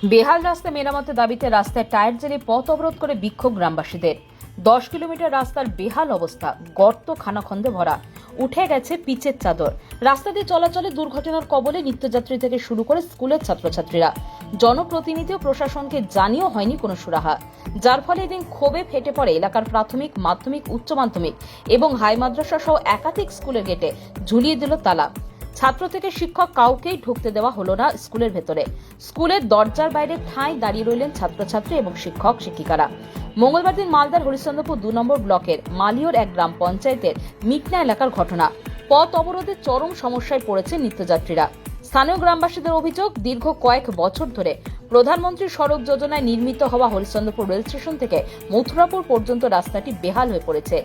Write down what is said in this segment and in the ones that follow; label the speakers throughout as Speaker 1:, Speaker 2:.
Speaker 1: বেহাল রাস্তা মেরামতের দাবিতে রাস্তায় টায়ার জেলে পথ অবরোধ করে বিক্ষোভ গ্রামবাসীদের। 10 কিলোমিটার রাস্তার বেহাল অবস্থা, গর্ত খানাখন্দে ভরা, উঠে গেছে পিচের চাদর। রাস্তা দিয়ে চলাচলে দুর্ঘটনার কবলে নিত্যযাত্রী থেকে শুরু করে স্কুলের ছাত্রছাত্রীরা। জনপ্রতিনিধি ও প্রশাসনকে জানিয়েও হয়নি কোনো সুরাহা, যার ফলে এদিন ক্ষোভে ফেটে পড়ে এলাকার প্রাথমিক, মাধ্যমিক, উচ্চ মাধ্যমিক এবং হাই মাদ্রাসা সহ একাধিক স্কুলের গেটে ঝুলিয়ে দিল তালা। ছাত্র থেকে শিক্ষক কাউকেই ঢুকতে দেওয়া হলো না স্কুলের ভেতরে। স্কুলের দরজার বাইরে ঠাঁই দাঁড়িয়ে রইলেন ছাত্রছাত্রী এবং শিক্ষক শিক্ষিকারা। মঙ্গলবার দিন মালদার হরিশ্চন্দ্রপুর 2 নম্বর ব্লকের মালিয়র এক গ্রাম পঞ্চায়েতের মিটনা এলাকার ঘটনা। পথ অবরোধে চরম সমস্যায় পড়েছে নিত্যযাত্রীরা। স্থানীয় গ্রামবাসীদের অভিযোগ, দীর্ঘ কয়েক বছর ধরে প্রধানমন্ত্রী সড়ক যোজনায় নির্মিত হওয়া হরিশ্চন্দ্রপুর রেল স্টেশন থেকে মথুরাপুর পর্যন্ত রাস্তাটি বেহাল হয়ে পড়েছে।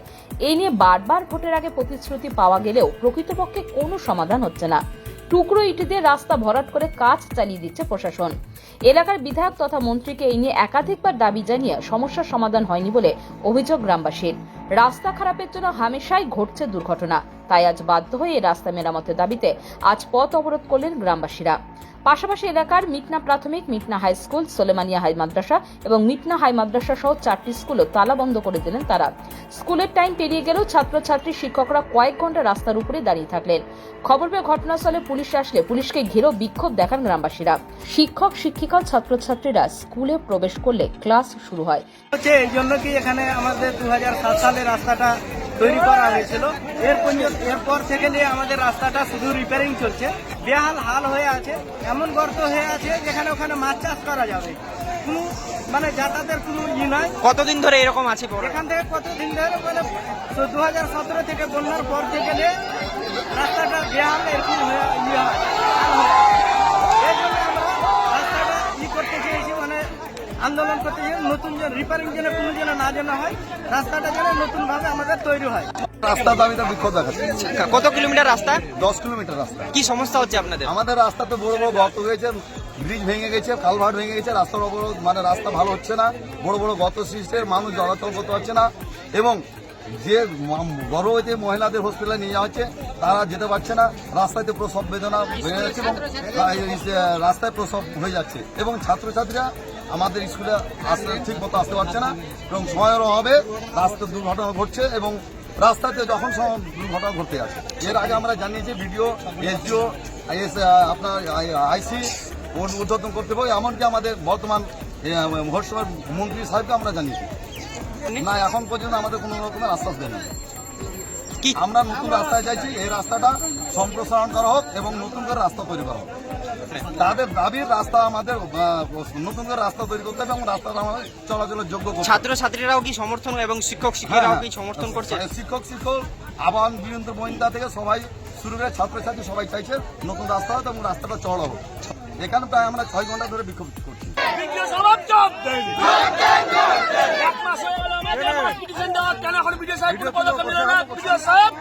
Speaker 1: এই নিয়ে বারবার ভোটের আগে প্রতিশ্রুতি পাওয়া গেলেও প্রকৃতপক্ষে কোনো সমাধান হচ্ছে না। টুকরো ইট দিয়ে রাস্তা ভরাট করে কাজ চালিয়ে দিচ্ছে প্রশাসন। এলাকার বিধায়ক তথা মন্ত্রীকে এই নিয়ে একাধিকবার দাবি জানিয়ে সমস্যার সমাধান হয়নি বলে অভিযোগ গ্রামবাসীর। রাস্তা খারাপের জন্য হামেশাই ঘটছে দুর্ঘটনা, তাই আজ বাধ্য হয়ে এই রাস্তা মেরামতের দাবিতে আজ পথ অবরোধ করলেন গ্রামবাসীরা। পাশাপাশি এলাকার মিটনা প্রাথমিক, মিটনা হাই স্কুল, সোলেমানিয়া হাই মাদ্রাসা এবং মিটনা হাই মাদ্রাসা সহ 4টি স্কুলও তালা বন্ধ করে দিলেন তারা। স্কুলের টাইম পেরিয়ে গেলেও ছাত্রছাত্রী শিক্ষকরা কয়েক ঘন্টা রাস্তার উপরে দাঁড়িয়ে থাকলেন। খবর পেয়ে ঘটনাস্থলে পুলিশ আসলে পুলিশকে ঘিরেও বিক্ষোভ দেখান গ্রামবাসীরা। শিক্ষক শিক্ষিকা ছাত্রছাত্রীরা স্কুলে প্রবেশ করলে ক্লাস শুরু হয়।
Speaker 2: এই জন্য কি এখানে আমাদের 2007 সালে রাস্তাটা তৈরি করা হয়েছিল। এরপর থেকে নিয়ে আমাদের রাস্তাটা শুধু রিপেয়ারিং চলছে, বেহাল হাল হয়ে আছে, এমন গর্ত হয়ে আছে যেখানে ওখানে মাছ চাষ করা যাবে, কোনো মানে যাতায়াতের কোনো নয়।
Speaker 3: কতদিন ধরে এরকম আছে?
Speaker 2: এখান থেকে কতদিন ধরে মানে 2017 থেকে বন্যার পর থেকে নিয়ে রাস্তাটা বেহাল এরকম হয়। এই জন্য আমরা রাস্তাটা করতে চেয়েছি, মানে আন্দোলন করতে চেয়েছি, নতুন যেন রিপেয়ারিং যেন কোনো যেন না যেন হয়, রাস্তাটা যেন নতুন ভাবে আমাদের তৈরি হয়।
Speaker 4: রাস্তার দাবিটা বিক্ষোভ দেখাচ্ছে।
Speaker 3: কত কিলোমিটার রাস্তা?
Speaker 4: 10 কিলোমিটার রাস্তা।
Speaker 3: কি সমস্যা হচ্ছে আপনাদের?
Speaker 4: আমাদের রাস্তাতে বড় বড় গর্ত হয়েছে, ব্রিজ ভেঙে গেছে, কালভার্ট ভেঙে গেছে, রাস্তার অবরোধ, মানে রাস্তা ভালো হচ্ছে না, বড় বড় গর্ত সৃষ্টি, মানুষ চলাচল করতে পারছে না এবং যে গর্ভবতী মহিলাদের হসপিটালে নিয়ে যাওয়া হচ্ছে তারা যেতে পারছে না। রাস্তাতে প্রসব বেদনা বেড়ে যাচ্ছে এবং রাস্তায় প্রসব হয়ে যাচ্ছে এবং ছাত্রছাত্রীরা আমাদের স্কুলে আসতে ঠিক মতো আসতে পারছে না এবং সময়ের অভাবে রাস্তায় দুর্ঘটনা ঘটছে এবং রাস্তাতে যখন দুর্ঘটনা ঘটতে আছে। এর আগে আমরা জানিয়েছি ভিডিও, এসডিও, আপনার আইসি, উদ্বোধন কর্তৃপক্ষ, এমনকি আমাদের বর্তমান মহকুমার মন্ত্রী সাহেবকে আমরা জানিয়েছি। না, এখন পর্যন্ত আমাদের কোনো রকমের আশ্বাস দেয় না। আমরা নতুন রাস্তায় চাইছি, এই রাস্তাটা সম্প্রসারণ করা হোক এবং নতুন করে রাস্তা তৈরি করা হোক। তাদের দাবির রাস্তা আমাদের নতুন করে রাস্তা তৈরি করতে হবে এবং রাস্তাটা আমাদের চলাচলের যোগ্য করতে হবে।
Speaker 3: ছাত্রছাত্রীরাও কি সমর্থন এবং শিক্ষক শিক্ষিকারাও কি সমর্থন করছে?
Speaker 4: শিক্ষক আবাহন বীরেন্দ্র মহিন্দা থেকে সবাই শুরু করে ছাত্রছাত্রী সবাই চাইছে নতুন রাস্তা হোক এবং রাস্তাটা চড়া হোক। এখানে প্রায় আমরা 6 ঘন্টা ধরে বিক্ষোভ করছি।
Speaker 5: কেন এখন বিজয় সাহেব